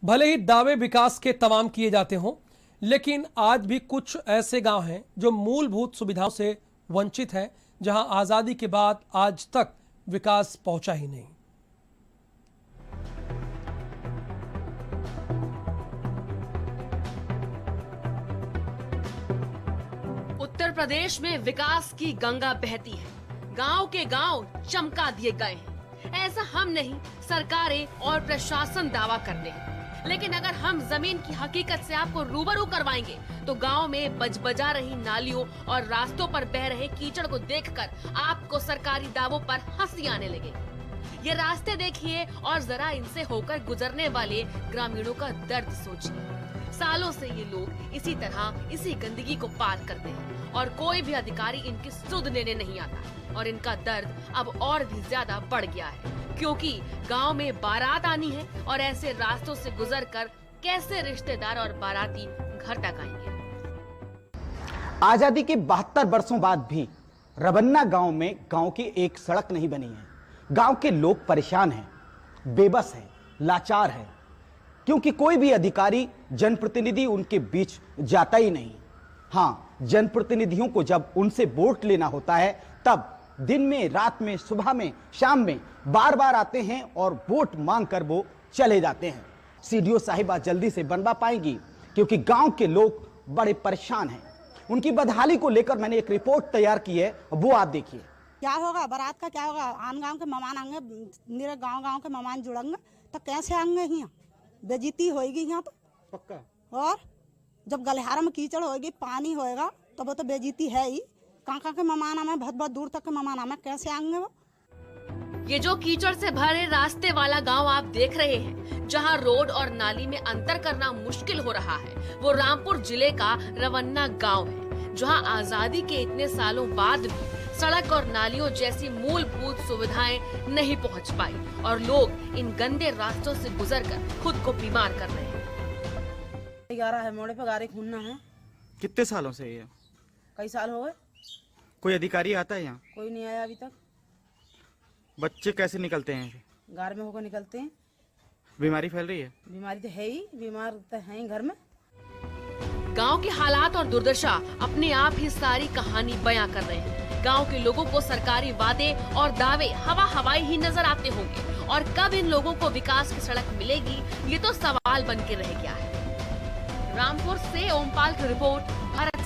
भले ही दावे विकास के तमाम किए जाते हों, लेकिन आज भी कुछ ऐसे गांव हैं जो मूलभूत सुविधाओं से वंचित हैं, जहां आजादी के बाद आज तक विकास पहुंचा ही नहीं। उत्तर प्रदेश में विकास की गंगा बहती है, गांव के गांव चमका दिए गए हैं। ऐसा हम नहीं, सरकारें और प्रशासन दावा करते हैं। लेकिन अगर हम जमीन की हकीकत से आपको रूबरू करवाएंगे तो गांव में बजबजा रही नालियों और रास्तों पर बह रहे कीचड़ को देखकर आपको सरकारी दावों पर हंसी आने लगे। ये रास्ते देखिए और जरा इनसे होकर गुजरने वाले ग्रामीणों का दर्द सोचिए। सालों से ये लोग इसी तरह इसी गंदगी को पार करते हैं और कोई भी अधिकारी इनकी सुध लेने नहीं आता। और इनका दर्द अब और भी ज्यादा बढ़ गया है, क्योंकि गांव में बारात आनी है और ऐसे रास्तों से गुजरकर कैसे रिश्तेदार और बाराती घर तक आएंगे। आजादी के 72 वर्षों बाद भी रबन्ना गांव में गांव की एक सड़क नहीं बनी है। गांव के लोग परेशान हैं, बेबस हैं, लाचार हैं, क्योंकि कोई भी अधिकारी, जनप्रतिनिधि उनके बीच जाता ही नहीं। हाँ, जनप्रतिनिधियों को जब उनसे वोट लेना होता है तब दिन में, रात में, सुबह में, शाम में बार बार आते हैं और वोट मांगकर वो चले जाते हैं। सीडीओ साहिबा जल्दी से बनवा पाएंगी, क्योंकि गांव के लोग बड़े परेशान हैं। उनकी बदहाली को लेकर मैंने एक रिपोर्ट तैयार की है, वो आप देखिए। क्या होगा बारात का, क्या होगा? आन गांव के मेहमान आएंगे, मेरे गांव के मेहमान जुड़ेंगे तो कैसे आएंगे? यहाँ बेइज्जती होएगी यहाँ तो पक्का। और जब गलिहारा में कीचड़ होएगी, पानी होएगा तो वो तो बेइज्जती है ही। कहाँ के मेहमान आए, बहुत बहुत दूर तक के मेहमान आए, कैसे आएंगे वो? ये जो कीचड़ से भरे रास्ते वाला गांव आप देख रहे हैं, जहां रोड और नाली में अंतर करना मुश्किल हो रहा है, वो रामपुर जिले का रवन्ना गांव है, जहां आजादी के इतने सालों बाद भी सड़क और नालियों जैसी मूलभूत सुविधाएं नहीं पहुंच पाई और लोग इन गंदे रास्तों से गुजरकर खुद को बीमार कर रहे हैं। 11 है, मोड़े पे गाड़ी खूनना है। कितने सालों से ये? कई साल हो गए। कोई अधिकारी आता है यहाँ? कोई नहीं आया अभी तक। बच्चे कैसे निकलते हैं? घर में होकर निकलते हैं। बीमारी फैल रही है? बीमारी तो है ही, बीमार तो है ही घर में। गांव के हालात और दुर्दशा अपने आप ही सारी कहानी बयां कर रहे हैं। गांव के लोगों को सरकारी वादे और दावे हवाई ही नजर आते होंगे, और कब इन लोगों को विकास की सड़क मिलेगी, ये तो सवाल बन के रह गया है। रामपुर से ओमपाल की रिपोर्ट, भारत।